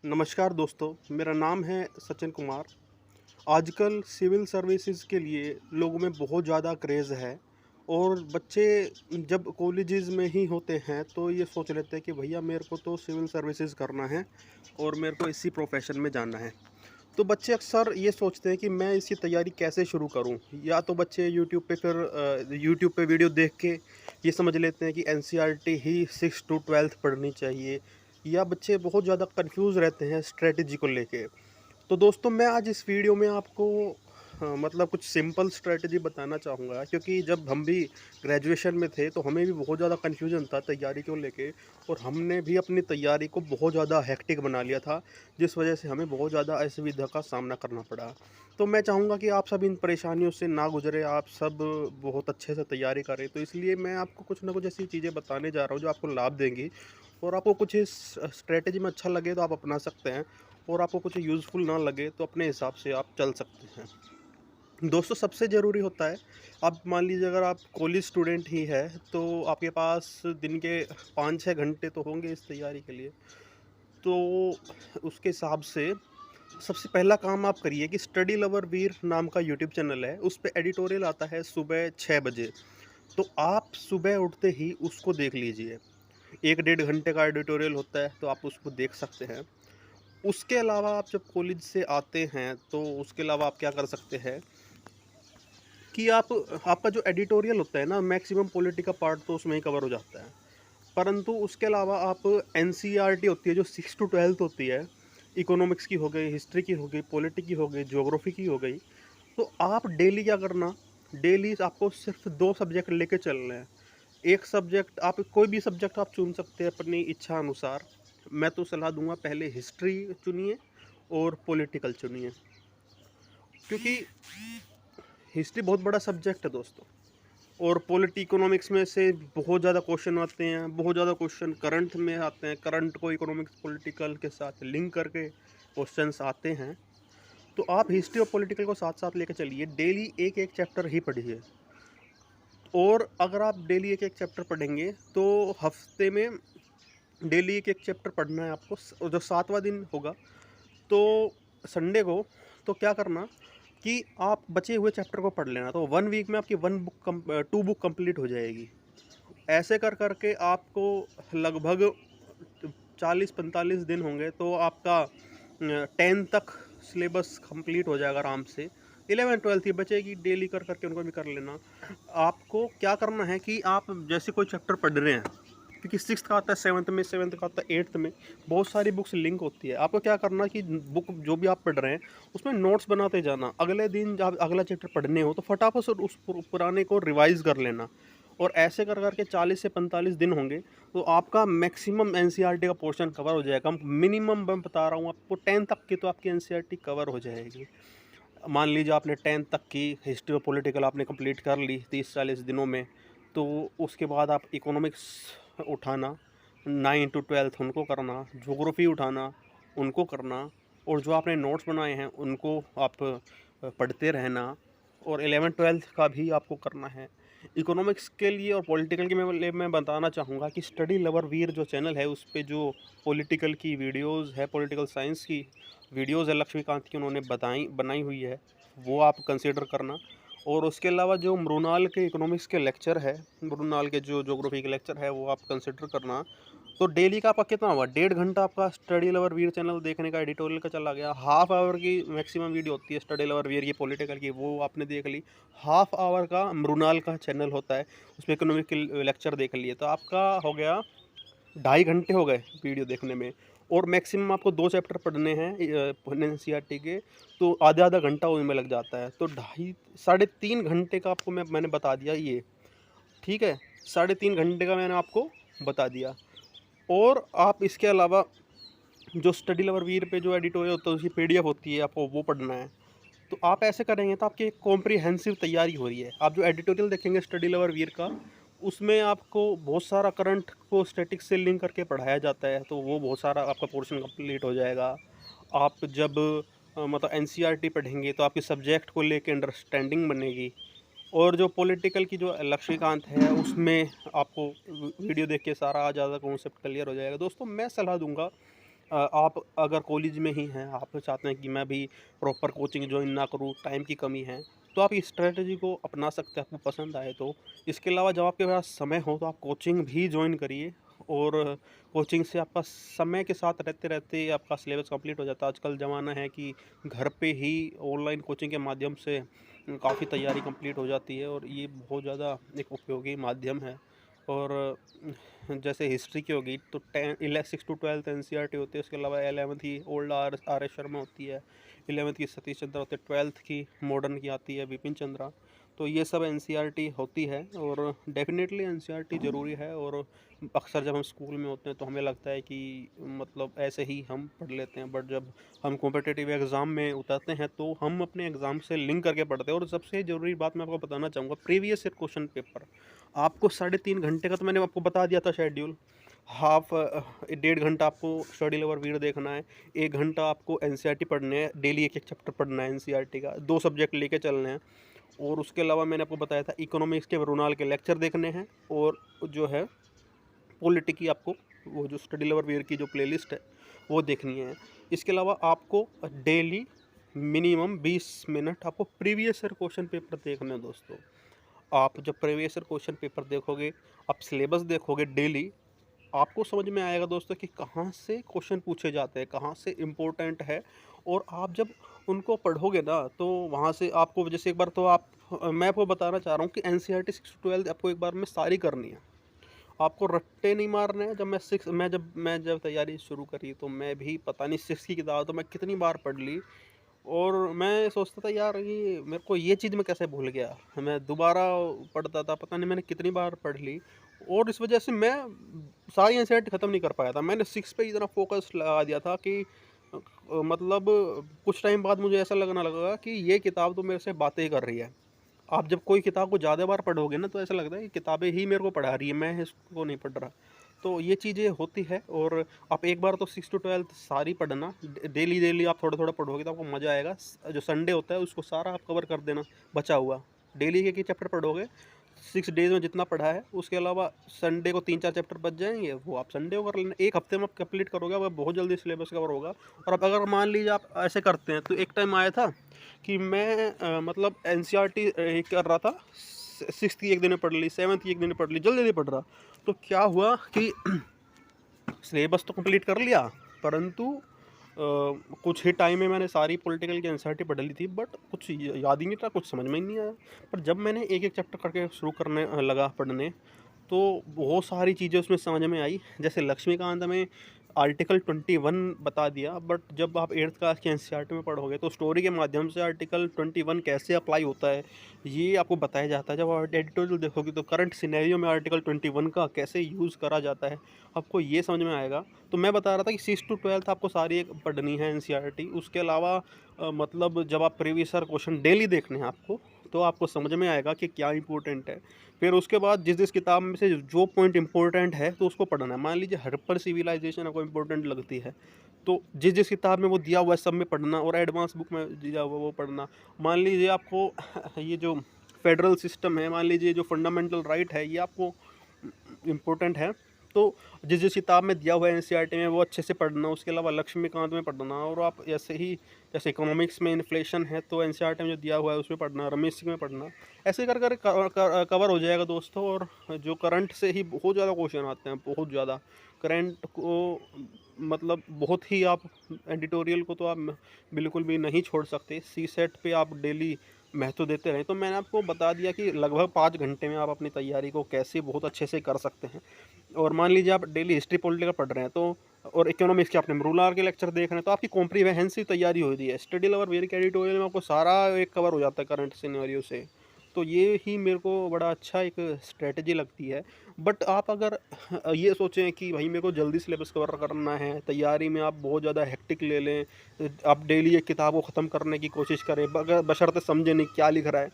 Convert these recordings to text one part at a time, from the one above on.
नमस्कार दोस्तों, मेरा नाम है सचिन कुमार। आजकल सिविल सर्विसेज के लिए लोगों में बहुत ज़्यादा क्रेज़ है और बच्चे जब कॉलेजेस में ही होते हैं तो ये सोच लेते हैं कि भैया मेरे को तो सिविल सर्विसेज करना है और मेरे को इसी प्रोफेशन में जाना है। तो बच्चे अक्सर ये सोचते हैं कि मैं इसकी तैयारी कैसे शुरू करूं? या तो बच्चे यूट्यूब पे वीडियो देख के ये समझ लेते हैं कि एनसीईआरटी ही 6 टू 12th पढ़नी चाहिए, या बच्चे बहुत ज़्यादा कंफ्यूज रहते हैं स्ट्रेटजी को लेके। तो दोस्तों, मैं आज इस वीडियो में आपको मतलब कुछ सिंपल स्ट्रेटजी बताना चाहूँगा, क्योंकि जब हम भी ग्रेजुएशन में थे तो हमें भी बहुत ज़्यादा कन्फ्यूजन था तैयारी को लेके, और हमने भी अपनी तैयारी को बहुत ज़्यादा हेक्टिक बना लिया था, जिस वजह से हमें बहुत ज़्यादा असुविधा का सामना करना पड़ा। तो मैं चाहूँगा कि आप सब इन परेशानियों से ना गुजरे, आप सब बहुत अच्छे से तैयारी करें। तो इसलिए मैं आपको कुछ ना कुछ ऐसी चीज़ें बताने जा रहा हूँ जो आपको लाभ देंगी, और आपको कुछ इस स्ट्रेटजी में अच्छा लगे तो आप अपना सकते हैं, और आपको कुछ यूज़फुल ना लगे तो अपने हिसाब से आप चल सकते हैं। दोस्तों, सबसे ज़रूरी होता है, आप मान लीजिए अगर आप कॉलेज स्टूडेंट ही है तो आपके पास दिन के 5-6 घंटे तो होंगे इस तैयारी के लिए। तो उसके हिसाब से सबसे पहला काम आप करिए कि स्टडी लवर वीर नाम का यूट्यूब चैनल है, उस पे एडिटोरियल आता है सुबह 6 बजे। तो आप सुबह उठते ही उसको देख लीजिए। 1 डेढ़ घंटे का एडिटोरियल होता है, तो आप उसको देख सकते हैं। उसके अलावा आप जब कॉलेज से आते हैं तो उसके अलावा आप क्या कर सकते हैं कि आप आपका जो एडिटोरियल होता है ना, मैक्सिमम पॉलिटी का पार्ट तो उसमें ही कवर हो जाता है। परंतु उसके अलावा आप एनसीईआरटी होती है जो 6 टू 12th होती है, इकोनॉमिक्स की हो गई, हिस्ट्री की हो गई, पॉलिटी की हो गई, ज्योग्राफी की हो गई। तो आप डेली क्या करना, डेली आपको सिर्फ 2 सब्जेक्ट लेके चलने हैं। एक सब्जेक्ट, आप कोई भी सब्जेक्ट आप चुन सकते हैं अपनी इच्छा अनुसार। मैं तो सलाह दूंगा पहले हिस्ट्री चुनिए और पॉलिटिकल चुनिए, क्योंकि हिस्ट्री बहुत बड़ा सब्जेक्ट है दोस्तों। और पॉलिटी इकोनॉमिक्स में से बहुत ज़्यादा क्वेश्चन आते हैं, बहुत ज़्यादा क्वेश्चन करंट में आते हैं, करंट को इकोनॉमिक्स पॉलिटिकल के साथ लिंक करके क्वेश्चंस आते हैं। तो आप हिस्ट्री और पॉलिटिकल को साथ साथ लेकर चलिए, डेली एक एक चैप्टर ही पढ़िए। और अगर आप डेली एक एक चैप्टर पढ़ेंगे तो हफ्ते में डेली एक एक चैप्टर पढ़ना है आपको। और जो 7वां दिन होगा, तो संडे को, तो क्या करना कि आप बचे हुए चैप्टर को पढ़ लेना। तो 1 वीक में आपकी 2 बुक कंप्लीट हो जाएगी। ऐसे कर करके आपको लगभग 40-45 दिन होंगे तो आपका 10 तक सिलेबस कंप्लीट हो जाएगा आराम से। 11-12 ही बचेगी, डेली कर करके उनको भी कर लेना। आपको क्या करना है कि आप जैसे कोई चैप्टर पढ़ रहे हैं, क्योंकि 6th का आता है 7th में, 7th का आता है 8th में, बहुत सारी बुक्स लिंक होती है। आपको क्या करना कि बुक जो भी आप पढ़ रहे हैं उसमें नोट्स बनाते जाना। अगले दिन जब अगला चैप्टर पढ़ने हो तो फटाफट से उस पुराने को रिवाइज कर लेना। और ऐसे कर करके 40 से 45 दिन होंगे तो आपका मैक्सिमम एनसीईआरटी का पोर्शन कवर हो जाएगा। मिनिमम मैं बता रहा हूँ आपको, 10 तक की तो आपकी एनसीईआरटी कवर हो जाएगी। मान लीजिए आपने 10 तक की हिस्ट्री और पॉलिटिकल आपने कंप्लीट कर ली 30-40 दिनों में, तो उसके बाद आप इकोनॉमिक्स उठाना, 9 टू 12th उनको करना, ज्योग्राफी उठाना, उनको करना, और जो आपने नोट्स बनाए हैं उनको आप पढ़ते रहना, और 11-12th का भी आपको करना है। इकोनॉमिक्स के लिए और पॉलिटिकल के मैं बताना चाहूँगा कि स्टडी लवर वीर जो चैनल है उस पे जो पॉलिटिकल की वीडियोस है, पॉलिटिकल साइंस की वीडियोस है लक्ष्मीकांत की, उन्होंने बनाई हुई है, वो आप कंसिडर करना। और उसके अलावा जो मृणाल के इकोनॉमिक्स के लेक्चर है, मृणाल के जो ज्योग्राफी के लेक्चर है, वो आप कंसिडर करना। तो डेली का आपका कितना हुआ, 1.5 घंटा आपका स्टडी लवर वीर चैनल देखने का, एडिटोरियल का चला गया। हाफ आवर की मैक्सिमम वीडियो होती है स्टडी लवर वीर की पॉलिटिकल की, वो आपने देख ली। हाफ आवर का मृणाल का चैनल होता है, उसमें इकोनॉमिक के लेक्चर देख लिए, तो आपका हो गया 2.5 घंटे हो गए वीडियो देखने में। और मैक्सिमम आपको 2 चैप्टर पढ़ने हैं एनसीईआरटी के, तो आधा आधा घंटा उनमें लग जाता है। तो 3.5 घंटे का आपको मैंने बता दिया ये, ठीक है। 3.5 घंटे का मैंने आपको बता दिया। और आप इसके अलावा जो स्टडी लवर वीर पे जो एडिटोरियल होता है उसकी पीडीएफ होती है, आपको वो पढ़ना है। तो आप ऐसे करेंगे तो आपकी एक कॉम्प्रिहेंसिव तैयारी हो रही है। आप जो एडिटोरियल देखेंगे स्टडी लवर वीर का, उसमें आपको बहुत सारा करंट को स्टैटिक्स से लिंक करके पढ़ाया जाता है, तो वो बहुत सारा आपका पोर्शन कंप्लीट हो जाएगा। आप जब मतलब एनसीईआरटी पढ़ेंगे तो आपके सब्जेक्ट को लेके अंडरस्टैंडिंग बनेगी। और जो पॉलिटिकल की जो लक्ष्मीकांत है उसमें आपको वीडियो देख के सारा ज़्यादा कॉन्सेप्ट क्लियर हो जाएगा। दोस्तों, मैं सलाह दूंगा आप अगर कॉलेज में ही हैं, आप चाहते हैं कि मैं भी प्रॉपर कोचिंग जॉइन ना करूँ, टाइम की कमी है, तो आप इस स्ट्रैटेजी को अपना सकते हैं, आपको पसंद आए तो। इसके अलावा जब आपके पास समय हो तो आप कोचिंग भी जॉइन करिए, और कोचिंग से आपका समय के साथ रहते-रहते आपका सिलेबस कंप्लीट हो जाता है। आजकल ज़माना है कि घर पे ही ऑनलाइन कोचिंग के माध्यम से काफ़ी तैयारी कंप्लीट हो जाती है, और ये बहुत ज़्यादा एक उपयोगी माध्यम है। और जैसे हिस्ट्री की होगी तो 6 टू 12 एनसीईआरटी होती है, उसके अलावा 11वीं की ओल्ड आर एस शर्मा होती है, 11वीं की सतीश चंद्रा होती है, 12th की मॉडर्न की आती है विपिन चंद्रा। तो ये सब एनसीईआरटी होती है, और डेफिनेटली एनसीईआरटी ज़रूरी है। और अक्सर जब हम स्कूल में होते हैं तो हमें लगता है कि मतलब ऐसे ही हम पढ़ लेते हैं, बट जब हम कॉम्पिटिटिव एग्ज़ाम में उतरते हैं तो हम अपने एग्ज़ाम से लिंक करके पढ़ते हैं। और सबसे ज़रूरी बात मैं आपको बताना चाहूँगा, प्रीवियस ईयर क्वेश्चन पेपर आपको 3.5 घंटे का तो मैंने आपको बता दिया था शेड्यूल। हाफ 1.5 घंटा आपको स्टडी लवर वीडियो देखना है, 1 घंटा आपको एनसीईआरटी पढ़ने हैं, डेली एक एक चैप्टर पढ़ना है एनसीईआरटी का, 2 सब्जेक्ट लेके चलने हैं। और उसके अलावा मैंने आपको बताया था इकोनॉमिक्स के मृणाल के लेक्चर देखने हैं, और जो है पॉलिटी की आपको वो जो स्टडी लवर वीर की जो प्लेलिस्ट है वो देखनी है। इसके अलावा आपको डेली मिनिमम 20 मिनट आपको प्रीवियस ईयर क्वेश्चन पेपर देखने हैं दोस्तों। आप जब प्रीवियस ईयर क्वेश्चन पेपर देखोगे, आप सिलेबस देखोगे डेली, आपको समझ में आएगा दोस्तों कि कहाँ से क्वेश्चन पूछे जाते हैं, कहाँ से इम्पोर्टेंट है। और आप जब उनको पढ़ोगे ना तो वहाँ से आपको जैसे एक बार तो आप मैं आपको बताना चाह रहा हूँ कि एनसीईआरटी 6 टू 12 आपको एक बार में सारी करनी है। आपको रट्टे नहीं मारने हैं। जब मैं तैयारी शुरू करी तो मैं भी पता नहीं 6 की किताब तो मैं कितनी बार पढ़ ली, और मैं सोचता था यार ये मेरे को ये चीज़ मैं कैसे भूल गया। मैं दोबारा पढ़ता था, पता नहीं मैंने कितनी बार पढ़ ली, और इस वजह से मैं सारी एनसीईआरटी ख़त्म नहीं कर पाया था। मैंने 6 पे इतना फोकस लगा दिया था कि मतलब कुछ टाइम बाद मुझे ऐसा लगने लगा कि ये किताब तो मेरे से बातें ही कर रही है। आप जब कोई किताब को ज़्यादा बार पढ़ोगे ना तो ऐसा लगता है कि किताबें ही मेरे को पढ़ा रही है, मैं इसको नहीं पढ़ रहा। तो ये चीज़ें होती है, और आप एक बार तो 6 टू 12 सारी पढ़ना, डेली डेली आप थोड़ा थोड़ा पढ़ोगे तो आपको मज़ा आएगा। जो संडे होता है उसको सारा आप कवर कर देना बचा हुआ। डेली के चैप्टर पढ़ोगे 6 डेज में जितना पढ़ा है, उसके अलावा संडे को 3-4 चैप्टर बच जाएंगे, वो आप संडे को कर लेना। एक हफ्ते में आप कंप्लीट करोगे, वह बहुत जल्दी सिलेबस कवर होगा। और अब अगर मान लीजिए आप ऐसे करते हैं, तो एक टाइम आया था कि मैं मतलब एनसीईआरटी कर रहा था, 6th की एक दिन में पढ़ ली, 7th की एक दिन में पढ़ ली, जल्दी जल्दी पढ़ रहा। तो क्या हुआ कि सिलेबस तो कंप्लीट कर लिया, परंतु कुछ ही टाइम में मैंने सारी पॉलिटिकल की एनसीईआरटी पढ़ ली थी, बट कुछ याद ही नहीं था, कुछ समझ में ही नहीं आया। पर जब मैंने एक एक चैप्टर करके शुरू करने लगा पढ़ने, तो बहुत सारी चीज़ें उसमें समझ में आई। जैसे लक्ष्मीकांत में आर्टिकल 21 बता दिया, बट जब आप 8th क्लास की एनसीईआरटी में पढ़ोगे तो स्टोरी के माध्यम से आर्टिकल 21 कैसे अप्लाई होता है ये आपको बताया जाता है। जब आप एडिटोरियल देखोगे तो करंट सिनेरियो में आर्टिकल 21 का कैसे यूज़ करा जाता है, आपको ये समझ में आएगा। तो मैं बता रहा था कि 6 टू 12 आपको सारी एक पढ़नी है एनसीईआरटी। उसके अलावा मतलब जब आप प्रीवियस ईयर क्वेश्चन डेली देखने हैं आपको, तो आपको समझ में आएगा कि क्या इंपॉर्टेंट है। फिर उसके बाद जिस जिस किताब में से जो पॉइंट इंपॉर्टेंट है तो उसको पढ़ना है। मान लीजिए हड़प्पन सिविलाइजेशन आपको इंपॉर्टेंट लगती है, तो जिस जिस किताब में वो दिया हुआ है सब में पढ़ना, और एडवांस बुक में दिया हुआ वो पढ़ना। मान लीजिए आपको ये जो फेडरल सिस्टम है, मान लीजिए जो फंडामेंटल राइट है, ये आपको इम्पोर्टेंट है, तो जिस जिस किताब में दिया हुआ है एनसीईआरटी में वो अच्छे से पढ़ना। उसके अलावा लक्ष्मीकांत में पढ़ना, और आप ऐसे ही जैसे इकोनॉमिक्स में इन्फ्लेशन है तो एनसीईआरटी में जो दिया हुआ है उसमें पढ़ना, रमेश सिंह में पढ़ना। ऐसे कर कर कवर हो जाएगा दोस्तों। और जो करंट से ही बहुत ज़्यादा क्वेश्चन आते हैं, बहुत ज़्यादा करंट को मतलब बहुत ही आप एडिटोरियल को तो आप बिल्कुल भी नहीं छोड़ सकते। सी सेट पे आप डेली महत्व देते रहें। तो मैंने आपको बता दिया कि लगभग 5 घंटे में आप अपनी तैयारी को कैसे बहुत अच्छे से कर सकते हैं। और मान लीजिए आप डेली हिस्ट्री पॉलिटिकल पढ़ रहे हैं तो, और इकोनॉमिक्स के आपने रूलर के लेक्चर देख रहे हैं, तो आपकी कॉम्प्रिहेंसिव तैयारी हो रही है। स्टडी लवर वेरी के एडिटोरियल में आपको सारा एक कवर हो जाता है करंट सिनेरियो से। तो ये ही मेरे को बड़ा अच्छा एक स्ट्रेटजी लगती है। बट आप अगर ये सोचें कि भाई मेरे को जल्दी सिलेबस कवर करना है, तैयारी में आप बहुत ज़्यादा हेक्टिक ले लें, आप डेली एक किताब को ख़त्म करने की कोशिश करें बशर्ते समझे नहीं क्या लिख रहा है,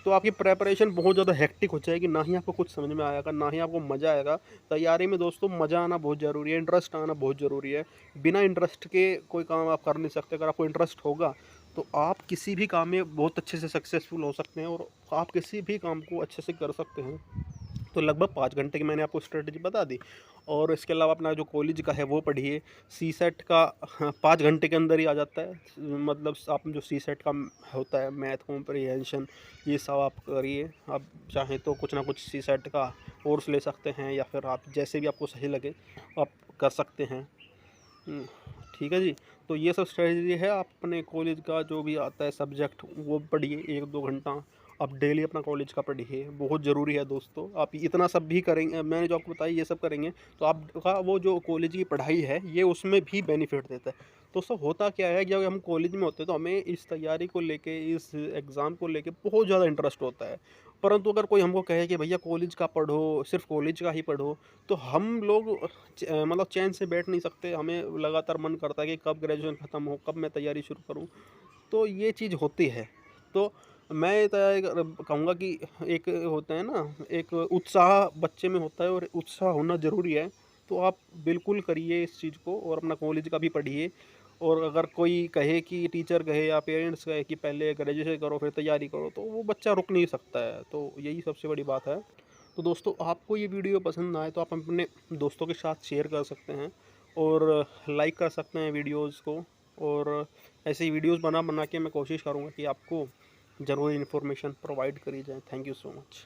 तो आपकी प्रेपरेशन बहुत ज़्यादा हेक्टिक हो जाएगी। ना ही आपको कुछ समझ में आएगा, ना ही आपको मज़ा आएगा। तैयारी में दोस्तों मज़ा आना बहुत ज़रूरी है, इंटरेस्ट आना बहुत ज़रूरी है। बिना इंटरेस्ट के कोई काम आप कर नहीं सकते। अगर आपको इंटरेस्ट होगा तो आप किसी भी काम में बहुत अच्छे से सक्सेसफुल हो सकते हैं, और आप किसी भी काम को अच्छे से कर सकते हैं। तो लगभग 5 घंटे की मैंने आपको स्ट्रेटजी बता दी। और इसके अलावा अपना जो कॉलेज का है वो पढ़िए। सीसेट का 5 घंटे के अंदर ही आ जाता है, मतलब आप जो सीसेट का होता है मैथ कॉम्प्रिहेंशन, ये सब आप करिए। आप चाहें तो कुछ ना कुछ सीसेट का कोर्स ले सकते हैं, या फिर आप जैसे भी आपको सही लगे आप कर सकते हैं। हुँ, ठीक है जी। तो ये सब स्ट्रैटेजी है, आप अपने कॉलेज का जो भी आता है सब्जेक्ट वो पढ़िए 1-2 घंटा। आप डेली अपना कॉलेज का पढ़िए, बहुत ज़रूरी है दोस्तों। आप इतना सब भी करेंगे, मैंने जो आपको बताया ये सब करेंगे, तो आपका वो जो कॉलेज की पढ़ाई है ये उसमें भी बेनिफिट देता है। दोस्तों होता क्या है, जब हम कॉलेज में होते हैं तो हमें इस तैयारी को लेके, इस एग्ज़ाम को लेके बहुत ज़्यादा इंटरेस्ट होता है। परंतु अगर कोई हमको कहे कि भैया कॉलेज का पढ़ो, सिर्फ़ कॉलेज का ही पढ़ो, तो हम लोग मतलब चैन से बैठ नहीं सकते। हमें लगातार मन करता है कि कब ग्रेजुएशन ख़त्म हो, कब मैं तैयारी शुरू करूँ। तो ये चीज़ होती है। तो मैं कहूँगा कि एक होता है ना, एक उत्साह बच्चे में होता है और उत्साह होना ज़रूरी है। तो आप बिल्कुल करिए इस चीज़ को, और अपना कॉलेज का भी पढ़िए। और अगर कोई कहे कि टीचर कहे या पेरेंट्स कहे कि पहले ग्रेजुएशन करो फिर तैयारी करो, तो वो बच्चा रुक नहीं सकता है। तो यही सबसे बड़ी बात है। तो दोस्तों आपको ये वीडियो पसंद आए तो आप अपने दोस्तों के साथ शेयर कर सकते हैं, और लाइक कर सकते हैं वीडियोज़ को। और ऐसे ही वीडियोज़ बना बना के मैं कोशिश करूँगा कि आपको ज़रूरी इन्फॉर्मेशन प्रोवाइड करी जाए। Thank you so much.